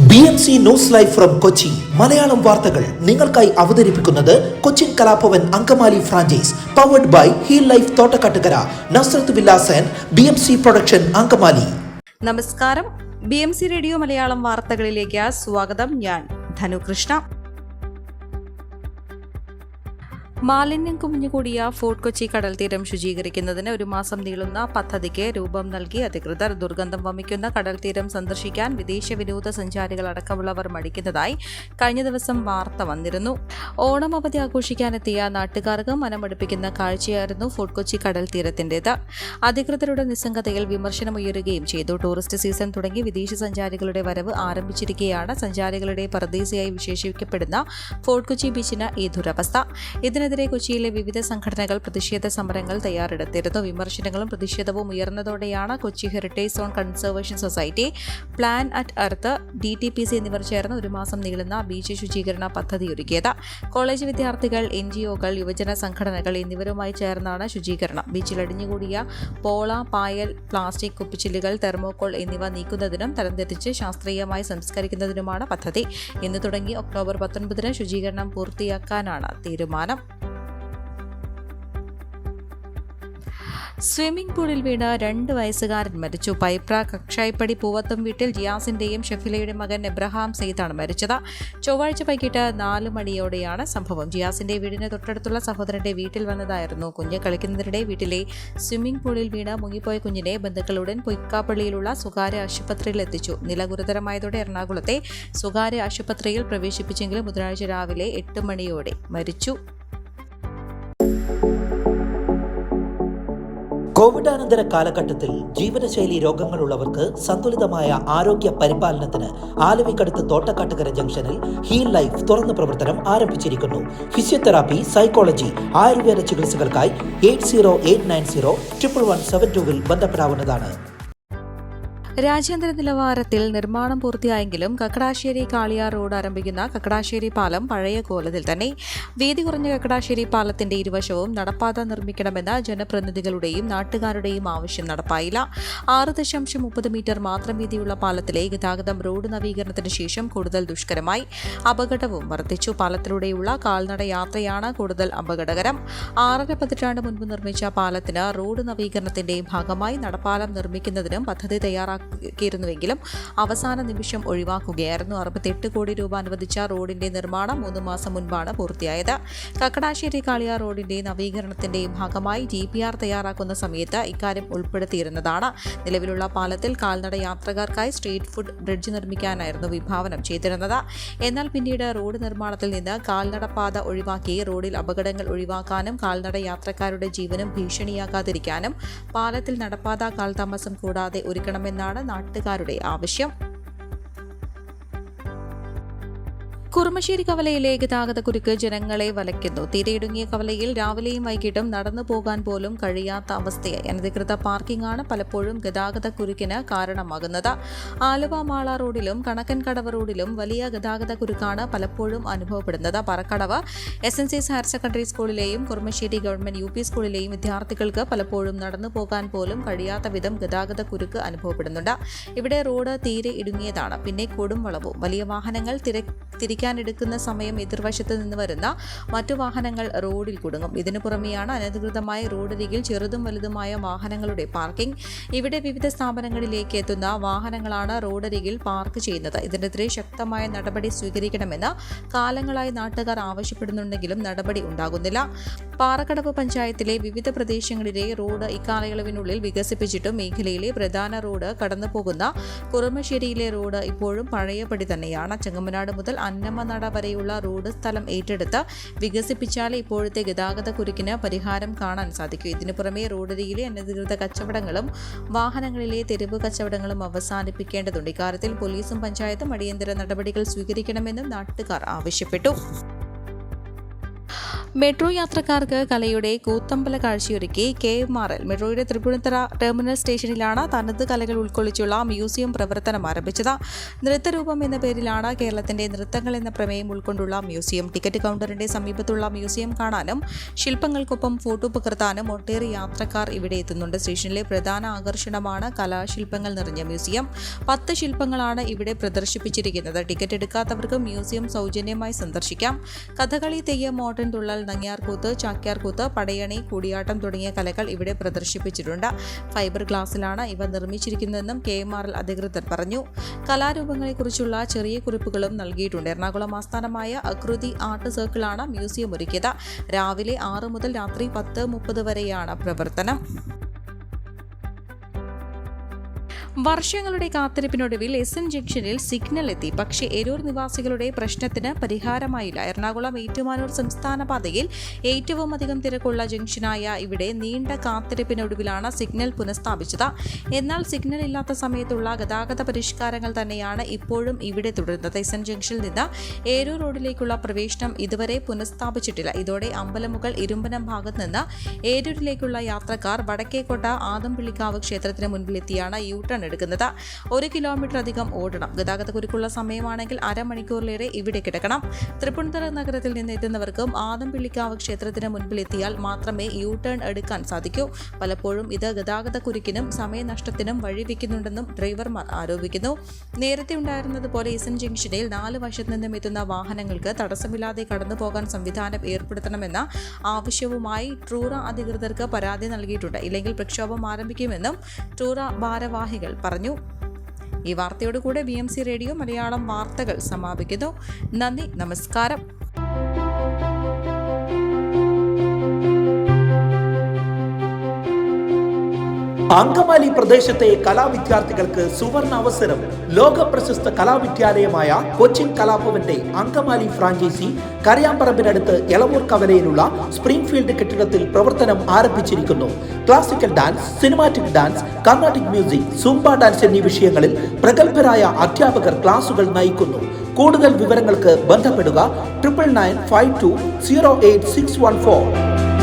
BMC news live from Kochi Malayalam വാർത്തകൾ നിങ്ങൾക്കായി അവതരിപ്പിക്കുന്നത് Cochin Kalabhavan Angamaly franchise powered by heal life Thottakattukara Nazareth villas and BMC production Angamaly. നമസ്കാരം, BMC radio Malayalam വാർത്തകളിലേക്ക് സ്വാഗതം. ഞാൻ ധനുകൃഷ്ണ. മാലിന്യം കുമിഞ്ഞുകൂടിയ ഫോർട്ട് കൊച്ചി കടൽ തീരം ശുചീകരിക്കുന്നതിന് 1 മാസം നീളുന്ന പദ്ധതിക്ക് രൂപം നൽകി അധികൃതർ. ദുർഗന്ധം വമിക്കുന്ന കടൽ തീരം സന്ദർശിക്കാൻ വിദേശ വിനോദസഞ്ചാരികൾ അടക്കമുള്ളവർ മടിക്കുന്നതായി കഴിഞ്ഞ ദിവസം വാർത്ത വന്നിരുന്നു. ഓണം അവധി ആഘോഷിക്കാനെത്തിയ നാട്ടുകാർക്ക് മനമടുപ്പിക്കുന്ന കാഴ്ചയായിരുന്നു ഫോർട്ട് കൊച്ചി കടൽ തീരത്തിൻ്റേത്. അധികൃതരുടെ നിസ്സംഗതയിൽ വിമർശനമുയരുകയും ചെയ്തു. ടൂറിസ്റ്റ് സീസൺ തുടങ്ങി വിദേശ സഞ്ചാരികളുടെ വരവ് ആരംഭിച്ചിരിക്കെയാണ് സഞ്ചാരികളുടെ പറുദീസയായി വിശേഷിപ്പിക്കപ്പെടുന്ന ഫോർട്ട് കൊച്ചി ബീച്ചിന് ഈ ദുരവസ്ഥ. ഇതിനെതിരെ കൊച്ചിയിലെ വിവിധ സംഘടനകൾ പ്രതിഷേധ സമരങ്ങൾ തയ്യാറെടുത്തിരുന്നു. വിമർശനങ്ങളും പ്രതിഷേധവും ഉയർന്നതോടെയാണ് Kochi heritage zone conservation society, plan at earth, DTPC എന്നിവർ ചേർന്ന് 1 മാസം നീളുന്ന ബീച്ച് ശുചീകരണ പദ്ധതി ഒരുക്കിയത്. കോളേജ് വിദ്യാർത്ഥികൾ, NGOകൾ, യുവജന സംഘടനകൾ എന്നിവരുമായി ചേർന്നാണ് ശുചീകരണം. ബീച്ചിൽ അടിഞ്ഞുകൂടിയ പോള, പായൽ, പ്ലാസ്റ്റിക് കുപ്പിച്ചില്ലുകൾ, തെർമോകോൾ എന്നിവ നീക്കുന്നതിനും തരംതിരിച്ച് ശാസ്ത്രീയമായി സംസ്കരിക്കുന്നതിനുമാണ് പദ്ധതി. ഇന്ന് തുടങ്ങി ഒക്ടോബർ 19 ശുചീകരണം പൂർത്തിയാക്കാനാണ് തീരുമാനം. സ്വിമ്മിംഗ് പൂളിൽ വീണ് 2 വയസ്സുകാരൻ മരിച്ചു. പൈപ്ര കക്ഷായിപ്പടി പൂവത്തും വീട്ടിൽ ജിയാസിന്റെയും ഷെഫിലയുടെ മകൻ എബ്രഹാം സെയ്ദാണ് മരിച്ചത്. ചൊവ്വാഴ്ച വൈകിട്ട് 4 മണിയോടെയാണ് സംഭവം. ജിയാസിന്റെ വീടിന് തൊട്ടടുത്തുള്ള സഹോദരന്റെ വീട്ടിൽ വന്നതായിരുന്നു കുഞ്ഞ്. കളിക്കുന്നതിനിടെ വീട്ടിലെ സ്വിമ്മിംഗ് പൂളിൽ വീണ് മുങ്ങിപ്പോയ കുഞ്ഞിനെ ബന്ധുക്കളുടൻ പൊയ്ക്കാപ്പള്ളിയിലുള്ള സ്വകാര്യ ആശുപത്രിയിൽ എത്തിച്ചു. നില ഗുരുതരമായതോടെ എറണാകുളത്തെ സ്വകാര്യ ആശുപത്രിയിൽ പ്രവേശിപ്പിച്ചെങ്കിലും ബുധനാഴ്ച രാവിലെ 8 മണിയോടെ മരിച്ചു. കോവിഡാനന്തര കാലഘട്ടത്തിൽ ജീവനശൈലി രോഗങ്ങളുള്ളവർക്ക് സന്തുലിതമായ ആരോഗ്യ പരിപാലനത്തിന് ആലുവയ്ക്കടുത്ത് തോട്ടക്കാട്ടുകര ജംഗ്ഷനിൽ ഹീൽ ലൈഫ് തുറന്ന പ്രവർത്തനം ആരംഭിച്ചിരിക്കുന്നു. ഫിസിയോതെറാപ്പി, സൈക്കോളജി, ആയുർവേദ ചികിത്സകൾക്കായി 8089011772 ബന്ധപ്പെടാവുന്നതാണ്. രാജ്യാന്തര നിലവാരത്തിൽ നിർമ്മാണം പൂർത്തിയായെങ്കിലും കക്കടാശ്ശേരി കാളിയാർ റോഡ് ആരംഭിക്കുന്ന കക്കടാശ്ശേരി പാലം പഴയ കോലത്തിൽ തന്നെ. വീതി കുറഞ്ഞ കക്കടാശ്ശേരി പാലത്തിന്റെ ഇരുവശവും നടപ്പാത നിർമ്മിക്കണമെന്ന ജനപ്രതിനിധികളുടെയും നാട്ടുകാരുടെയും ആവശ്യം നടപ്പായില്ല. 6.30 മീറ്റർ മാത്രം വീതിയുള്ള പാലത്തിലെ ഗതാഗതം റോഡ് നവീകരണത്തിന് ശേഷം കൂടുതൽ ദുഷ്കരമായി. അപകടവും വർദ്ധിച്ചു. പാലത്തിലൂടെയുള്ള കാൽനട യാത്രയാണ് കൂടുതൽ അപകടകരം. 6.5 പതിറ്റാണ്ട് മുൻപ് നിർമ്മിച്ച പാലത്തിന് റോഡ് നവീകരണത്തിന്റെ ഭാഗമായി നടപ്പാലം നിർമ്മിക്കുന്നതിനും പദ്ധതി ിരുന്നുവെങ്കിലും അവസാന നിമിഷം ഒഴിവാക്കുകയായിരുന്നു. 68 കോടി രൂപ അനുവദിച്ച റോഡിന്റെ നിർമ്മാണം 3 മാസം മുൻപാണ് പൂർത്തിയായത്. കക്കടാശ്ശേരി കാളിയാർ റോഡിന്റെ നവീകരണത്തിന്റെ ഭാഗമായി DPR തയ്യാറാക്കുന്ന സമയത്ത് ഇക്കാര്യം ഉൾപ്പെടുത്തിയിരുന്നതാണ്. നിലവിലുള്ള പാലത്തിൽ കാൽനട യാത്രക്കാർക്കായി സ്ട്രീറ്റ് ഫുഡ് ബ്രിഡ്ജ് നിർമ്മിക്കാനായിരുന്നു വിഭാവനം ചെയ്തിരുന്നത്. എന്നാൽ പിന്നീട് റോഡ് നിർമ്മാണത്തിൽ നിന്ന് കാൽനടപാത ഒഴിവാക്കി റോഡിൽ അപകടങ്ങൾ ഒഴിവാക്കാനും കാൽനട യാത്രക്കാരുടെ ജീവനും ഭീഷണിയാകാതിരിക്കാനും പാലത്തിൽ നടപ്പാത കാലതാമസം കൂടാതെ ഒരുക്കണമെന്നാണ് നാട്ടുകാരുടെ ആവശ്യം. കുറുമശ്ശേരി കവലയിലെ ഗതാഗതക്കുരുക്ക് ജനങ്ങളെ വലയ്ക്കുന്നു. തീരെയിടുങ്ങിയ കവലയിൽ രാവിലെയും വൈകിട്ടും നടന്നു പോകാൻ പോലും കഴിയാത്ത അവസ്ഥയായി. അനധികൃത പാർക്കിംഗാണ് പലപ്പോഴും ഗതാഗതക്കുരുക്കിന് കാരണമാകുന്നത്. ആലുവ മാള റോഡിലും കണക്കൻകടവ് റോഡിലും വലിയ ഗതാഗതക്കുരുക്കാണ് പലപ്പോഴും അനുഭവപ്പെടുന്നത്. പറക്കടവ് SNCS ഹയർ സെക്കൻഡറി സ്കൂളിലെയും കുറുമശ്ശേരി ഗവൺമെന്റ് UP സ്കൂളിലെയും വിദ്യാർത്ഥികൾക്ക് പലപ്പോഴും നടന്നു പോകാൻ പോലും കഴിയാത്ത വിധം ഗതാഗതക്കുരുക്ക് അനുഭവപ്പെടുന്നുണ്ട്. ഇവിടെ റോഡ് തീരെ ഇടുങ്ങിയതാണ്. പിന്നെ കൊടും വളവും. വലിയ വാഹനങ്ങൾ തിരിക്കാനെടുക്കുന്ന സമയം എതിർവശത്ത് നിന്ന് വരുന്ന മറ്റു വാഹനങ്ങൾ റോഡിൽ കുടുങ്ങും. ഇതിനു പുറമെയാണ് അനധികൃതമായ റോഡരികിൽ ചെറുതും വലുതുമായ വാഹനങ്ങളുടെ പാർക്കിംഗ്. ഇവിടെ വിവിധ സ്ഥാപനങ്ങളിലേക്ക് എത്തുന്ന വാഹനങ്ങളാണ് റോഡരികിൽ പാർക്ക് ചെയ്യുന്നത്. ഇതിനെതിരെ ശക്തമായ നടപടി സ്വീകരിക്കണമെന്ന് കാലങ്ങളായി നാട്ടുകാർ ആവശ്യപ്പെടുന്നുണ്ടെങ്കിലും നടപടി ഉണ്ടാകുന്നില്ല. പാറക്കടവ് പഞ്ചായത്തിലെ വിവിധ പ്രദേശങ്ങളിലെ റോഡ് ഇക്കാലയളവിനുള്ളിൽ വികസിപ്പിച്ചിട്ടും മേഖലയിലെ പ്രധാന റോഡ് കടന്നുപോകുന്ന കുറുമശ്ശേരിയിലെ റോഡ് ഇപ്പോഴും പഴയപടി തന്നെയാണ്. ചെങ്ങമനാട് മുതൽ അന്നമനട വരെയുള്ള റോഡ് സ്ഥലം ഏറ്റെടുത്ത് വികസിപ്പിച്ചാൽ ഇപ്പോഴത്തെ ഗതാഗതക്കുരുക്കിന് പരിഹാരം കാണാൻ സാധിക്കും. ഇതിനു പുറമെ റോഡരികിലെ അനധികൃത കച്ചവടങ്ങളും വാഹനങ്ങളിലെ തെരുവ് കച്ചവടങ്ങളും അവസാനിപ്പിക്കേണ്ടതുണ്ട്. ഇക്കാര്യത്തിൽ പോലീസും പഞ്ചായത്തും അടിയന്തര നടപടികൾ സ്വീകരിക്കണമെന്നും നാട്ടുകാർ ആവശ്യപ്പെട്ടു. മെട്രോ യാത്രക്കാർക്ക് കലയുടെ കൂത്തമ്പല കാഴ്ചയൊരുക്കി KMRL മെട്രോയുടെ തൃപ്പൂണിത്തുറ ടെർമിനൽ സ്റ്റേഷനിലാണ് തനത് കലകൾ ഉൾക്കൊള്ളിച്ചുള്ള മ്യൂസിയം പ്രവർത്തനം ആരംഭിച്ചത്. നൃത്തരൂപം എന്ന പേരിലാണ് കേരളത്തിന്റെ നൃത്തങ്ങൾ എന്ന പ്രമേയം ഉൾക്കൊണ്ടുള്ള മ്യൂസിയം. ടിക്കറ്റ് കൗണ്ടറിന്റെ സമീപത്തുള്ള മ്യൂസിയം കാണാനും ശില്പങ്ങൾക്കൊപ്പം ഫോട്ടോ പകർത്താനും ഒട്ടേറെ യാത്രക്കാർ ഇവിടെ എത്തുന്നുണ്ട്. സ്റ്റേഷനിലെ പ്രധാന ആകർഷണമാണ് കലാശില്പങ്ങൾ നിറഞ്ഞ മ്യൂസിയം. 10 ശില്പങ്ങളാണ് ഇവിടെ പ്രദർശിപ്പിച്ചിരിക്കുന്നത്. ടിക്കറ്റ് എടുക്കാത്തവർക്ക് മ്യൂസിയം സൗജന്യമായി സന്ദർശിക്കാം. കഥകളി, തെയ്യം, മോഡേൺ തുള്ളൽ, നങ്ങ്യാർകൂത്ത്, ചാക്യാർകൂത്ത്, പടയണി, കൂടിയാട്ടം തുടങ്ങിയ കലകൾ ഇവിടെ പ്രദർശിപ്പിച്ചിട്ടുണ്ട്. ഫൈബർ ഗ്ലാസിലാണ് ഇവ നിർമ്മിച്ചിരിക്കുന്നതെന്നും KMRL അധികൃതർ പറഞ്ഞു. കലാരൂപങ്ങളെക്കുറിച്ചുള്ള ചെറിയ കുറിപ്പുകളും നൽകിയിട്ടുണ്ട്. എറണാകുളം ആസ്ഥാനമായ അകൃതി ആർട്ട് സർക്കിളാണ് മ്യൂസിയം ഒരുക്കിയത്. രാവിലെ 6 മുതൽ രാത്രി 10:30 വരെയാണ് പ്രവർത്തനം. വർഷങ്ങളുടെ കാത്തിരിപ്പിനൊടുവിൽ SN ജംഗ്ഷനിൽ സിഗ്നൽ എത്തി. പക്ഷേ എരൂർ നിവാസികളുടെ പ്രശ്നത്തിന് പരിഹാരമായില്ല. എറണാകുളം ഏറ്റുമാനൂർ സംസ്ഥാന പാതയിൽ ഏറ്റവും അധികം തിരക്കുള്ള ജംഗ്ഷനായ ഇവിടെ നീണ്ട കാത്തിരിപ്പിനൊടുവിലാണ് സിഗ്നൽ പുനഃസ്ഥാപിച്ചത്. എന്നാൽ സിഗ്നൽ ഇല്ലാത്ത സമയത്തുള്ള ഗതാഗത പരിഷ്കാരങ്ങൾ തന്നെയാണ് ഇപ്പോഴും ഇവിടെ തുടരുന്നത്. SN ജംഗ്ഷനിൽ നിന്ന് ഏരൂർ റോഡിലേക്കുള്ള പ്രവേശനം ഇതുവരെ പുനഃസ്ഥാപിച്ചിട്ടില്ല. ഇതോടെ അമ്പലമുകൾ ഇരുമ്പനം ഭാഗത്ത് നിന്ന് ഏരൂരിലേക്കുള്ള യാത്രക്കാർ വടക്കേക്കോട്ട ആദംപിള്ളിക്കാവ് ക്ഷേത്രത്തിന് മുൻപിലെത്തിയാണ് യു-ടേൺ എടുക്കുന്നത്. 1 കിലോമീറ്റർ അധികം ഓടണം. ഗതാഗതക്കുരുക്കുള്ള സമയമാണെങ്കിൽ അരമണിക്കൂറിലേറെ ഇവിടെ കിടക്കണം. തൃപ്പൂണിത്തുറ നഗരത്തിൽ നിന്ന് എത്തുന്നവർക്കും ആദംപിള്ളിക്കാവ് ക്ഷേത്രത്തിന് മുൻപിലെത്തിയാൽ മാത്രമേ യു-ടേൺ എടുക്കാൻ സാധിക്കൂ. പലപ്പോഴും ഇത് ഗതാഗതക്കുരുക്കിനും സമയനഷ്ടത്തിനും വഴിവെക്കുന്നുണ്ടെന്നും ഡ്രൈവർമാർ ആരോപിക്കുന്നു. നേരത്തെ ഉണ്ടായിരുന്നതുപോലെ SN ജംഗ്ഷനിൽ 4 വശത്തു നിന്നും എത്തുന്ന വാഹനങ്ങൾക്ക് തടസ്സമില്ലാതെ കടന്നുപോകാൻ സംവിധാനം ഏർപ്പെടുത്തണമെന്ന ആവശ്യവുമായി ട്രൂറ അധികൃതർക്ക് പരാതി നൽകിയിട്ടുണ്ട്. ഇല്ലെങ്കിൽ പ്രക്ഷോഭം ആരംഭിക്കുമെന്നും ട്രൂറ ഭാരവാഹികൾ പറഞ്ഞു. ഈ വാർത്തയോടുകൂടെ BMC റേഡിയോ മലയാളം വാർത്തകൾ സമാപിക്കുന്നു. നന്ദി, നമസ്കാരം. അങ്കമാലി പ്രദേശത്തെ കലാവിദ്യാർത്ഥികൾക്ക് സുവർണ അവസരം. ലോക പ്രശസ്ത കലാവിദ്യാലയമായ കൊച്ചിൻ കലാഭവന്റെ അങ്കമാലി ഫ്രാഞ്ചൈസി കരയാമ്പറമ്പിനടുത്ത് എളവൂർ കവലയിലുള്ള സ്പ്രിംഗ്ഫീൽഡ് കെട്ടിടത്തിൽ പ്രവർത്തനം ആരംഭിച്ചിരിക്കുന്നു. Classical dance, cinematic dance, Carnatic music, Zumba dance എന്നീ വിഷയങ്ങളിൽ പ്രഗത്ഭരായ അധ്യാപകർ ക്ലാസുകൾ നയിക്കുന്നു. കൂടുതൽ വിവരങ്ങൾക്ക് ബന്ധപ്പെടുക 9995208614.